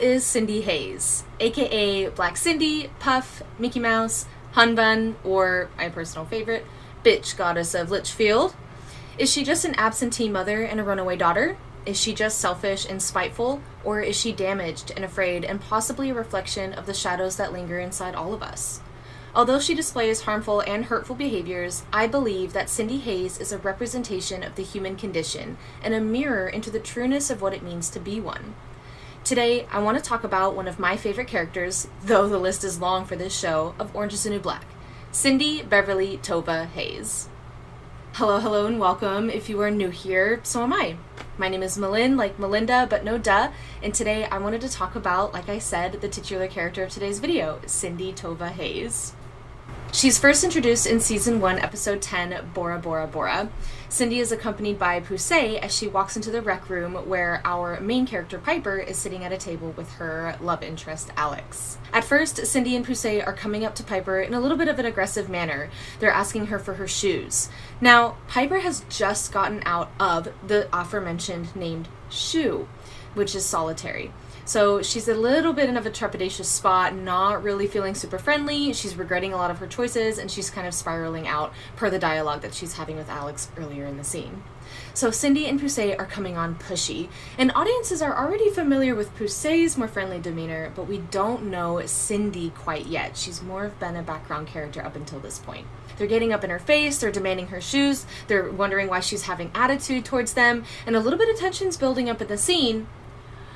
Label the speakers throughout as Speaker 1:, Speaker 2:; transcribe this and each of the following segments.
Speaker 1: is Cindy Hayes, aka Black Cindy, Puff, Mickey Mouse, Hunbun, or my personal favorite, Bitch Goddess of Litchfield? Is she just an absentee mother and a runaway daughter? Is she just selfish and spiteful, or is she damaged and afraid and possibly a reflection of the shadows that linger inside all of us? Although she displays harmful and hurtful behaviors, I believe that Cindy Hayes is a representation of the human condition and a mirror into the trueness of what it means to be one. Today, I want to talk about one of my favorite characters, though the list is long for this show, of Orange is the New Black, Cindy Beverly Tova Hayes. Hello, and welcome. If you are new here, so am I. My name is Malin, like Melinda, but no duh, and today I wanted to talk about, like I said, the titular character of today's video, Cindy Tova Hayes. She's first introduced in Season 1, Episode 10, Bora Bora Bora. Cindy is accompanied by Pusey as she walks into the rec room where our main character, Piper, is sitting at a table with her love interest, Alex. At first, Cindy and Pusey are coming up to Piper in a little bit of an aggressive manner. They're asking her for her shoes. Now, Piper has just gotten out of the aforementioned named shoe, which is solitary. So she's a little bit in of a trepidatious spot, not really feeling super friendly. She's regretting a lot of her choices, and she's kind of spiraling out per the dialogue that she's having with Alex earlier in the scene. So Cindy and Pusey are coming on pushy, and audiences are already familiar with Pusey's more friendly demeanor, but we don't know Cindy quite yet. She's more been a background character up until this point. They're getting up in her face, they're demanding her shoes, they're wondering why she's having attitude towards them, and a little bit of tension's building up in the scene,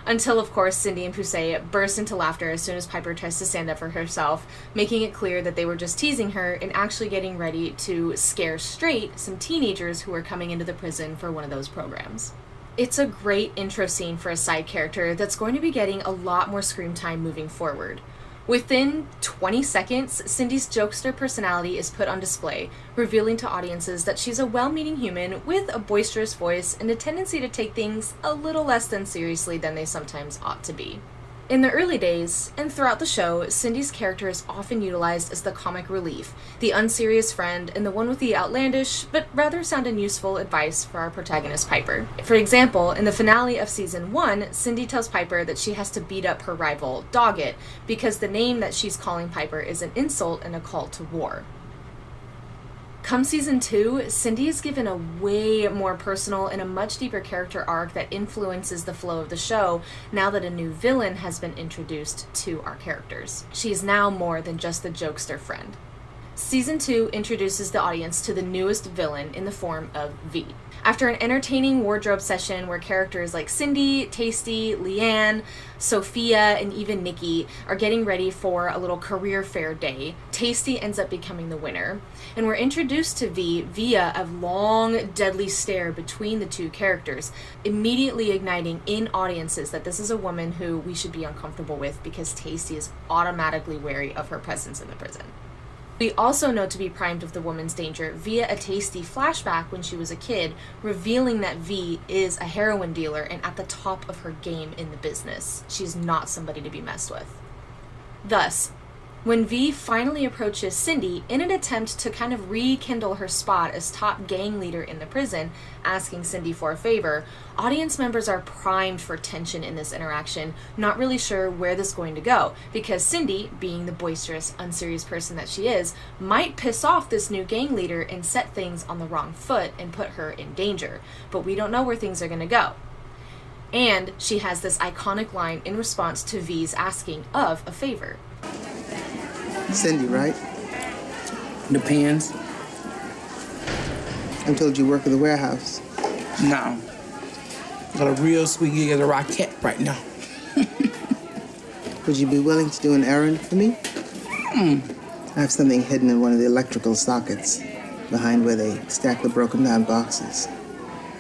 Speaker 1: until, of course, Cindy and Pusey burst into laughter as soon as Piper tries to stand up for herself, making it clear that they were just teasing her and actually getting ready to scare straight some teenagers who are coming into the prison for one of those programs. It's a great intro scene for a side character that's going to be getting a lot more screen time moving forward. Within 20 seconds, Cindy's jokester personality is put on display, revealing to audiences that she's a well-meaning human with a boisterous voice and a tendency to take things a little less than seriously than they sometimes ought to be. In the early days, and throughout the show, Cindy's character is often utilized as the comic relief, the unserious friend, and the one with the outlandish, but rather sound and useful advice for our protagonist Piper. For example, in the finale of Season 1, Cindy tells Piper that she has to beat up her rival, Doggett, because the name that she's calling Piper is an insult and a call to war. Come Season 2, Cindy is given a way more personal and a much deeper character arc that influences the flow of the show now that a new villain has been introduced to our characters. She is now more than just the jokester friend. Season 2 introduces the audience to the newest villain in the form of V. After an entertaining wardrobe session where characters like Cindy, Tasty, Leanne, Sophia, and even Nikki are getting ready for a little career fair day, Tasty ends up becoming the winner. And we're introduced to V via a long, deadly stare between the two characters, immediately igniting in audiences that this is a woman who we should be uncomfortable with because Tasty is automatically wary of her presence in the prison. We also know to be primed of the woman's danger via a Tasty flashback when she was a kid, revealing that V is a heroin dealer and at the top of her game in the business. She's not somebody to be messed with. Thus, when V finally approaches Cindy in an attempt to kind of rekindle her spot as top gang leader in the prison, asking Cindy for a favor, audience members are primed for tension in this interaction, not really sure where this is going to go, because Cindy, being the boisterous, unserious person that she is, might piss off this new gang leader and set things on the wrong foot and put her in danger, but we don't know where things are going to go. And she has this iconic line in response to V's asking of a favor.
Speaker 2: Cindy, right?
Speaker 3: Depends.
Speaker 2: I'm told you work at the warehouse.
Speaker 3: No. Got a real sweet gig as a rocket right now.
Speaker 2: Would you be willing to do an errand for me? I have something hidden in one of the electrical sockets, behind where they stack the broken down boxes.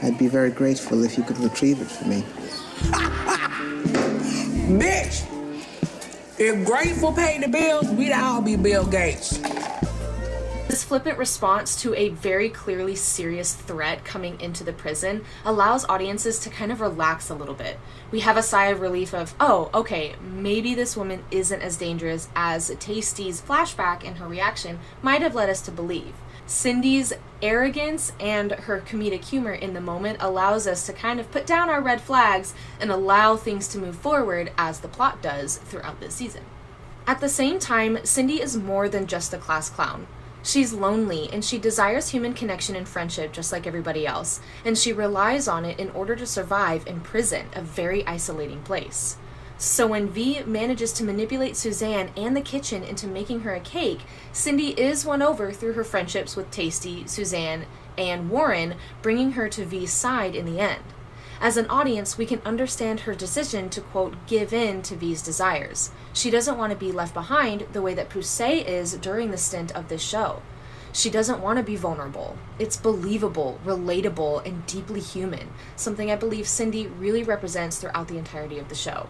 Speaker 2: I'd be very grateful if you could retrieve it for me.
Speaker 3: Bitch! If grateful paid the bills, we'd all be Bill Gates.
Speaker 1: This flippant response to a very clearly serious threat coming into the prison allows audiences to kind of relax a little bit. We have a sigh of relief of, oh, okay, maybe this woman isn't as dangerous as Tasty's flashback and her reaction might have led us to believe. Cindy's arrogance and her comedic humor in the moment allows us to kind of put down our red flags and allow things to move forward as the plot does throughout this season. At the same time, Cindy is more than just a class clown. She's lonely and she desires human connection and friendship just like everybody else, and she relies on it in order to survive in prison, a very isolating place. So when V manages to manipulate Suzanne and the kitchen into making her a cake, Cindy is won over through her friendships with Tasty, Suzanne, and Warren, bringing her to V's side in the end. As an audience, we can understand her decision to, quote, give in to V's desires. She doesn't want to be left behind the way that Poussey is during the stint of this show. She doesn't want to be vulnerable. It's believable, relatable, and deeply human, something I believe Cindy really represents throughout the entirety of the show.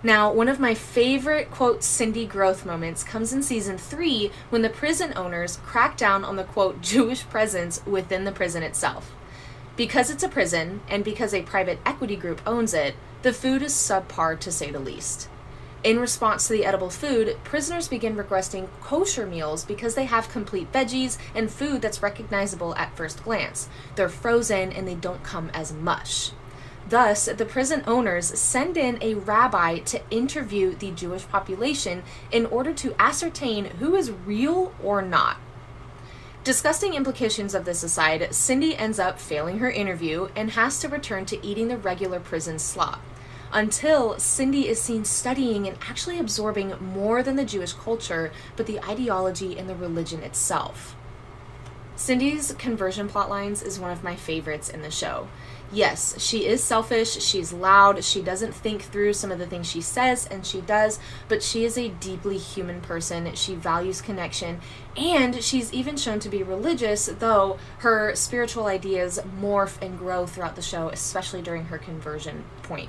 Speaker 1: Now, one of my favorite, quote, Cindy growth moments comes in season 3 when the prison owners crack down on the, quote, Jewish presence within the prison itself. Because it's a prison, and because a private equity group owns it, the food is subpar to say the least. In response to the edible food, prisoners begin requesting kosher meals because they have complete veggies and food that's recognizable at first glance. They're frozen and they don't come as mush. Thus, the prison owners send in a rabbi to interview the Jewish population in order to ascertain who is real or not. Discussing implications of this aside, Cindy ends up failing her interview and has to return to eating the regular prison slop, until Cindy is seen studying and actually absorbing more than the Jewish culture, but the ideology and the religion itself. Cindy's conversion plotlines is one of my favorites in the show. Yes, she is selfish, she's loud, she doesn't think through some of the things she says, and she does, but she is a deeply human person. She values connection, and she's even shown to be religious, though her spiritual ideas morph and grow throughout the show, especially during her conversion point.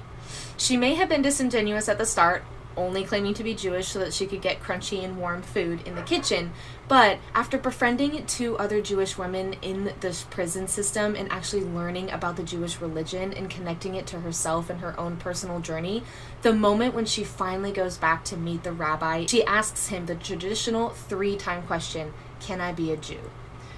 Speaker 1: She may have been disingenuous at the start, only claiming to be Jewish so that she could get crunchy and warm food in the kitchen, but after befriending 2 other Jewish women in the prison system and actually learning about the Jewish religion and connecting it to herself and her own personal journey, the moment when she finally goes back to meet the rabbi, she asks him the traditional 3-time question, "Can I be a Jew?"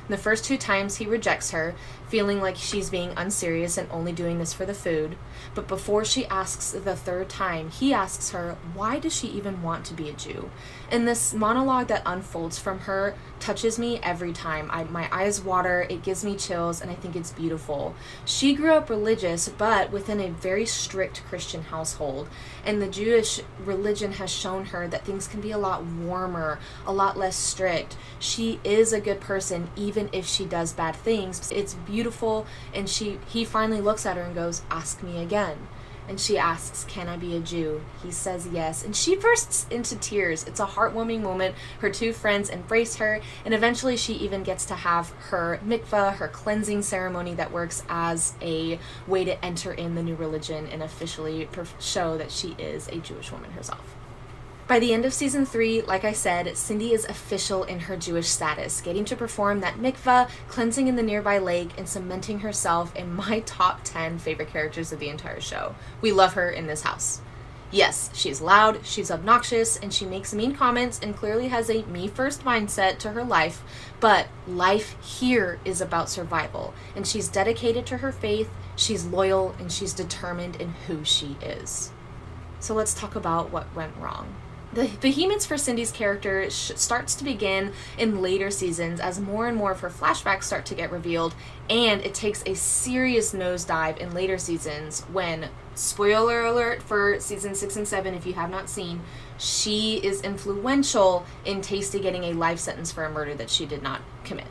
Speaker 1: The first 2 times he rejects her, feeling like she's being unserious and only doing this for the food. But before she asks the 3rd time, he asks her, why does she even want to be a Jew? And this monologue that unfolds from her touches me every time. My eyes water, it gives me chills, and I think it's beautiful. She grew up religious, but within a very strict Christian household. And the Jewish religion has shown her that things can be a lot warmer, a lot less strict. She is a good person, even if she does bad things. It's beautiful, and he finally looks at her and goes, "Ask me again." And she asks, "Can I be a Jew?" He says yes, and she bursts into tears. It's a heartwarming moment. Her 2 friends embrace her, and eventually she even gets to have her mikvah, her cleansing ceremony that works as a way to enter in the new religion and officially show that she is a Jewish woman herself. By the end of season 3, like I said, Cindy is official in her Jewish status, getting to perform that mikvah, cleansing in the nearby lake, and cementing herself in my top 10 favorite characters of the entire show. We love her in this house. Yes, she's loud, she's obnoxious, and she makes mean comments and clearly has a me-first mindset to her life, but life here is about survival, and she's dedicated to her faith, she's loyal, and she's determined in who she is. So let's talk about what went wrong. The behemoths for Cindy's character starts to begin in later seasons as more and more of her flashbacks start to get revealed, and it takes a serious nosedive in later seasons when, spoiler alert for season 6 and 7 if you have not seen, she is influential in Tasty getting a life sentence for a murder that she did not commit.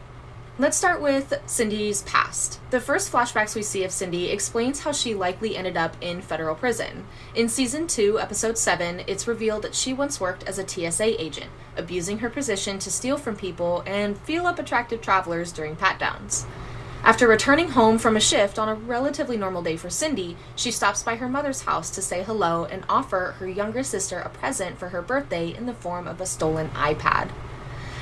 Speaker 1: Let's start with Cindy's past. The first flashbacks we see of Cindy explains how she likely ended up in federal prison. In season 2, episode 7, it's revealed that she once worked as a TSA agent, abusing her position to steal from people and feel up attractive travelers during pat-downs. After returning home from a shift on a relatively normal day for Cindy, she stops by her mother's house to say hello and offer her younger sister a present for her birthday in the form of a stolen iPad.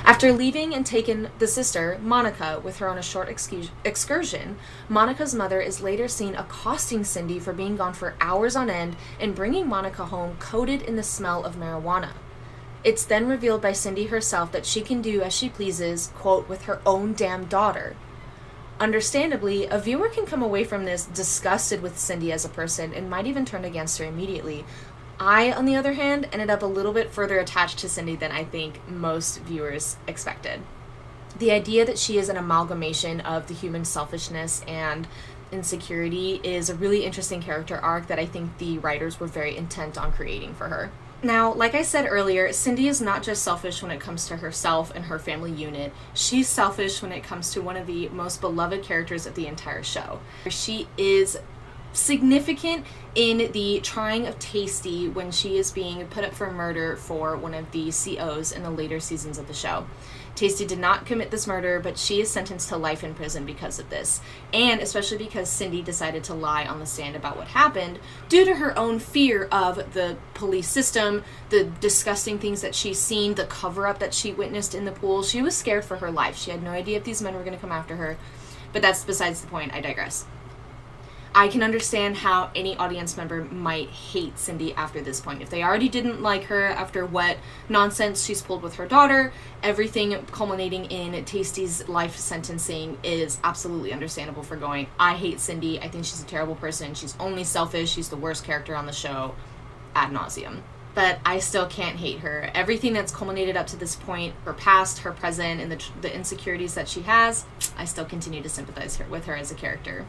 Speaker 1: After leaving and taking the sister, Monica, with her on a short excursion, Monica's mother is later seen accosting Cindy for being gone for hours on end and bringing Monica home coated in the smell of marijuana. It's then revealed by Cindy herself that she can do as she pleases, quote, with her own damn daughter. Understandably, a viewer can come away from this disgusted with Cindy as a person and might even turn against her immediately. I, on the other hand, ended up a little bit further attached to Cindy than I think most viewers expected. The idea that she is an amalgamation of the human selfishness and insecurity is a really interesting character arc that I think the writers were very intent on creating for her. Now, like I said earlier, Cindy is not just selfish when it comes to herself and her family unit. She's selfish when it comes to one of the most beloved characters of the entire show. She is significant in the trying of Tasty when she is being put up for murder for one of the COs in the later seasons of the show. Tasty did not commit this murder, but she is sentenced to life in prison because of this, and especially because Cindy decided to lie on the stand about what happened due to her own fear of the police system, the disgusting things that she's seen, the cover-up that she witnessed in the pool. She was scared for her life. She had no idea if these men were going to come after her, but that's besides the point. I digress. I can understand how any audience member might hate Cindy after this point. If they already didn't like her after what nonsense she's pulled with her daughter, everything culminating in Tasty's life sentencing is absolutely understandable for going, I hate Cindy, I think she's a terrible person, she's only selfish, she's the worst character on the show, ad nauseum. But I still can't hate her. Everything that's culminated up to this point, her past, her present, and the insecurities that she has, I still continue to sympathize with her as a character.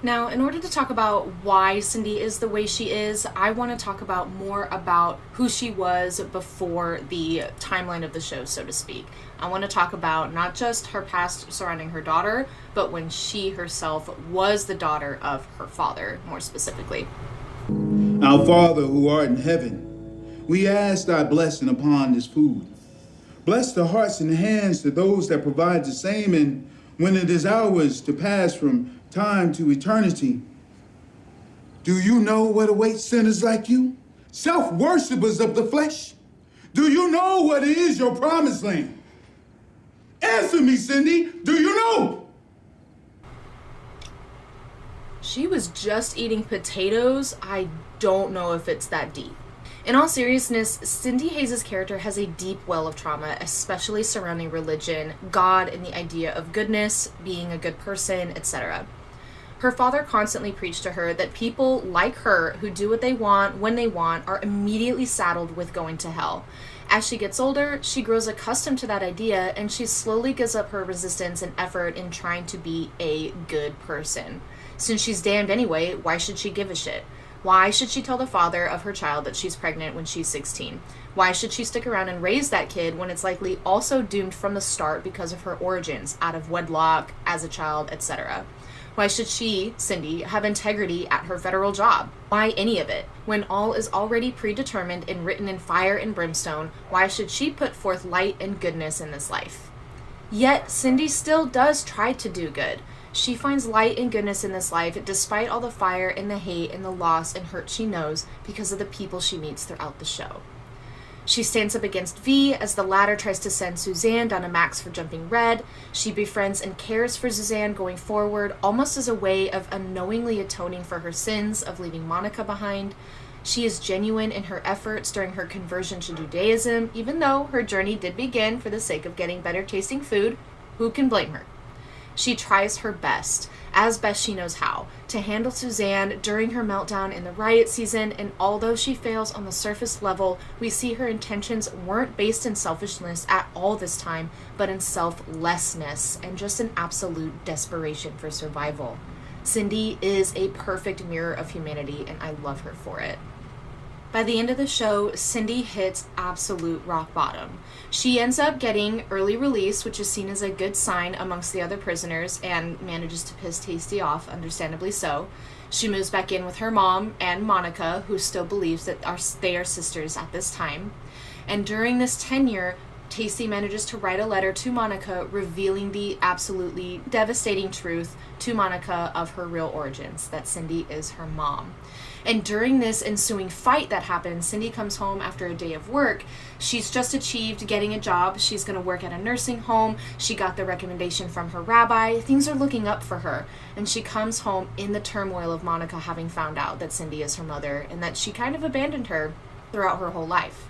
Speaker 1: Now, in order to talk about why Cindy is the way she is, I want to talk about more about who she was before the timeline of the show, so to speak. I want to talk about not just her past surrounding her daughter, but when she herself was the daughter of her father, more specifically.
Speaker 4: Our Father who art in heaven, we ask thy blessing upon this food. Bless the hearts and hands to those that provide the same, and when it is ours to pass from time to eternity. Do you know what awaits sinners like you? Self-worshippers of the flesh? Do you know what is your promised land? Answer me, Cindy. Do you know?
Speaker 1: She was just eating potatoes. I don't know if it's that deep. In all seriousness, Cindy Hayes' character has a deep well of trauma, especially surrounding religion, God, and the idea of goodness, being a good person, etc. Her father constantly preached to her that people like her who do what they want, when they want, are immediately saddled with going to hell. As she gets older, she grows accustomed to that idea, and she slowly gives up her resistance and effort in trying to be a good person. Since she's damned anyway, why should she give a shit? Why should she tell the father of her child that she's pregnant when she's 16? Why should she stick around and raise that kid when it's likely also doomed from the start because of her origins, out of wedlock, as a child, etc.? Why should she, Cindy, have integrity at her federal job? Why any of it? When all is already predetermined and written in fire and brimstone, why should she put forth light and goodness in this life? Yet, Cindy still does try to do good. She finds light and goodness in this life despite all the fire and the hate and the loss and hurt she knows because of the people she meets throughout the show. She stands up against V as the latter tries to send Suzanne down a max for jumping red. She befriends and cares for Suzanne going forward, almost as a way of unknowingly atoning for her sins of leaving Monica behind. She is genuine in her efforts during her conversion to Judaism, even though her journey did begin for the sake of getting better tasting food. Who can blame her? She tries her best, as best she knows how, to handle Suzanne during her meltdown in the riot season, and although she fails on the surface level, we see her intentions weren't based in selfishness at all this time, but in selflessness and just an absolute desperation for survival. Cindy is a perfect mirror of humanity, and I love her for it. By the end of the show, Cindy hits absolute rock bottom. She ends up getting early release, which is seen as a good sign amongst the other prisoners, and manages to piss Tasty off, understandably so. She moves back in with her mom and Monica, who still believes that they are sisters at this time. And during this tenure, Tasty manages to write a letter to Monica revealing the absolutely devastating truth to Monica of her real origins, that Cindy is her mom. And during this ensuing fight that happens, Cindy comes home after a day of work. She's just achieved getting a job. She's going to work at a nursing home. She got the recommendation from her rabbi. Things are looking up for her. And she comes home in the turmoil of Monica having found out that Cindy is her mother and that she kind of abandoned her throughout her whole life.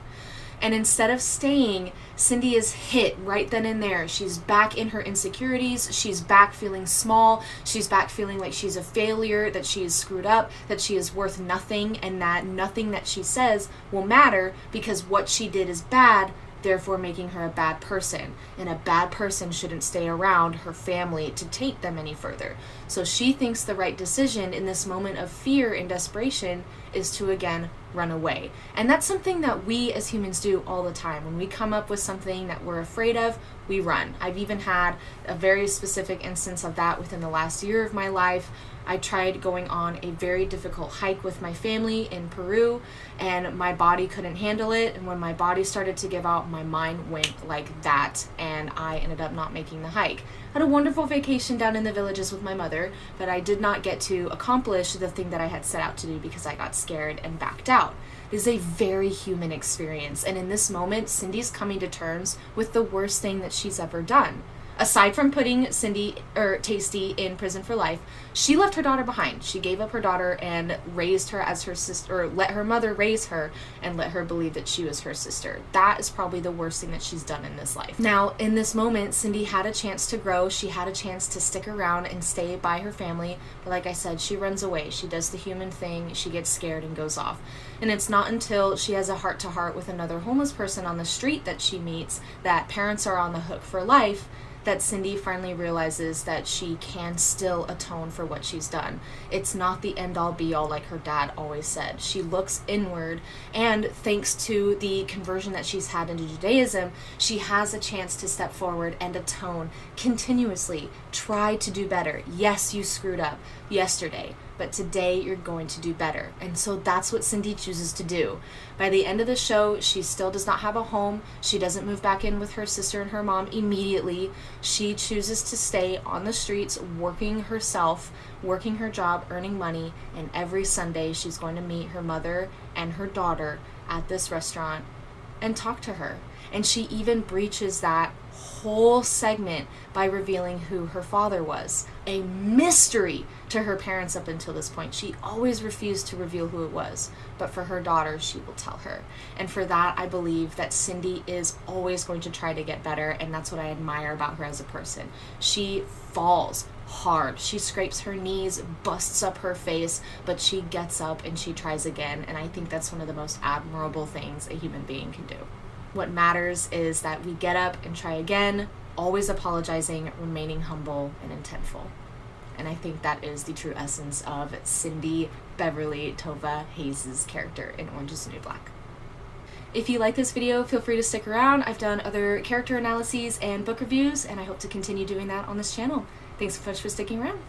Speaker 1: And instead of staying, Cindy is hit right then and there. She's back in her insecurities. She's back feeling small. She's back feeling like she's a failure, that she is screwed up, that she is worth nothing, and that nothing that she says will matter because what she did is bad, therefore making her a bad person. And a bad person shouldn't stay around her family to taint them any further. So she thinks the right decision in this moment of fear and desperation is to again run away. And that's something that we as humans do all the time. When we come up with something that we're afraid of, we run. I've even had a very specific instance of that within the last year of my life. I tried going on a very difficult hike with my family in Peru, and my body couldn't handle it. And when my body started to give out, my mind went like that, and I ended up not making the hike. I had a wonderful vacation down in the villages with my mother, but I did not get to accomplish the thing that I had set out to do because I got scared and backed out. It is a very human experience, and in this moment, Cindy's coming to terms with the worst thing that she's ever done. Aside from putting Tasty in prison for life, she left her daughter behind. She gave up her daughter and raised her as her sister, or let her mother raise her and let her believe that she was her sister. That is probably the worst thing that she's done in this life. Now, in this moment, Cindy had a chance to grow. She had a chance to stick around and stay by her family. But like I said, she runs away. She does the human thing. She gets scared and goes off. And it's not until she has a heart-to-heart with another homeless person on the street that she meets that parents are on the hook for life, that Cindy finally realizes that she can still atone for what she's done. It's not the end-all be-all like her dad always said. She looks inward, and thanks to the conversion that she's had into Judaism, she has a chance to step forward and atone continuously. Try to do better. Yes, you screwed up yesterday, but today you're going to do better. And so that's what Cindy chooses to do. By the end of the show, she still does not have a home. She doesn't move back in with her sister and her mom immediately. She chooses to stay on the streets, working herself, working her job, earning money, and every Sunday she's going to meet her mother and her daughter at this restaurant and talk to her. And she even breaches that whole segment by revealing who her father was. A mystery to her parents up until this point. She always refused to reveal who it was, but for her daughter, she will tell her. And for that, I believe that Cindy is always going to try to get better, and that's what I admire about her as a person. She falls hard. She scrapes her knees, busts up her face, but she gets up and she tries again, and I think that's one of the most admirable things a human being can do. What matters is that we get up and try again, always apologizing, remaining humble and intentful. And I think that is the true essence of Cindy Beverly Tova Hayes' character in Orange is the New Black. If you like this video, feel free to stick around. I've done other character analyses and book reviews, and I hope to continue doing that on this channel. Thanks so much for sticking around.